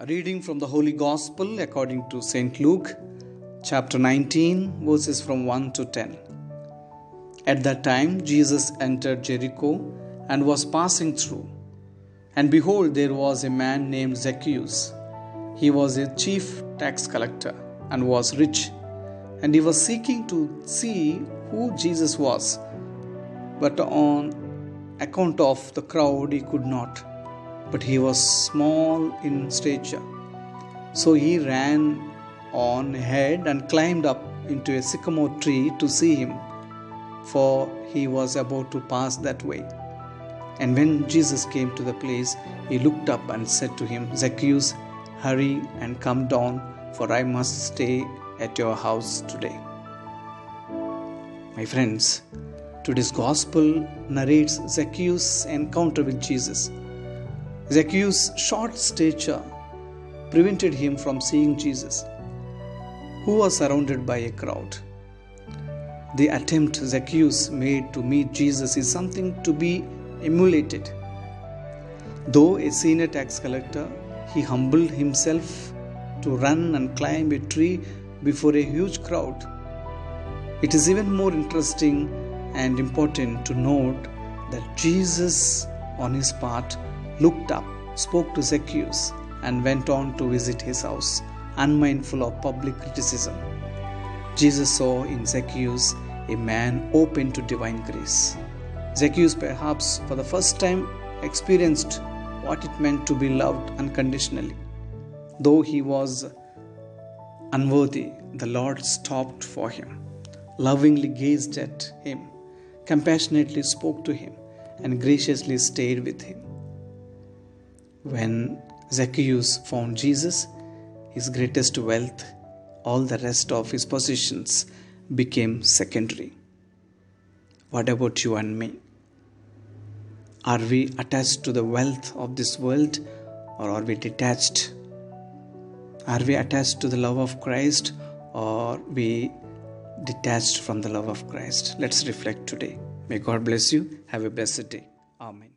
A reading from the Holy Gospel according to St. Luke, chapter 19, verses from 1 to 10. At that time, Jesus entered Jericho and was passing through. And behold, there was a man named Zaccaeus. He was a chief tax collector and was rich, and he was seeking to see who Jesus was. But on account of the crowd, he could not. But he was small in stature. So he ran on ahead and climbed up into a sycamore tree to see him, for he was about to pass that way. And when Jesus came to the place, he looked up and said to him, "Zacchaeus, hurry and come down, for I must stay at your house today." My friends, today's Gospel narrates Zacchaeus' encounter with Jesus. Zacchaeus' short stature prevented him from seeing Jesus, who was surrounded by a crowd. The attempt Zacchaeus made to meet Jesus is something to be emulated. Though a senior tax collector, he humbled himself to run and climb a tree before a huge crowd. It is even more interesting and important to note that Jesus, on his part, looked up, spoke to Zacchaeus, and went on to visit his house, unmindful of public criticism. Jesus saw in Zacchaeus a man open to divine grace. Zacchaeus, perhaps for the first time, experienced what it meant to be loved unconditionally. Though he was unworthy, the Lord stopped for him, lovingly gazed at him, compassionately spoke to him, and graciously stayed with him. When Zacchaeus found Jesus, his greatest wealth, all the rest of his possessions became secondary. What about you and me? Are we attached to the wealth of this world, or are we detached? Are we attached to the love of Christ, or are we detached from the love of Christ? Let's reflect today. May God bless you. Have a blessed day. Amen.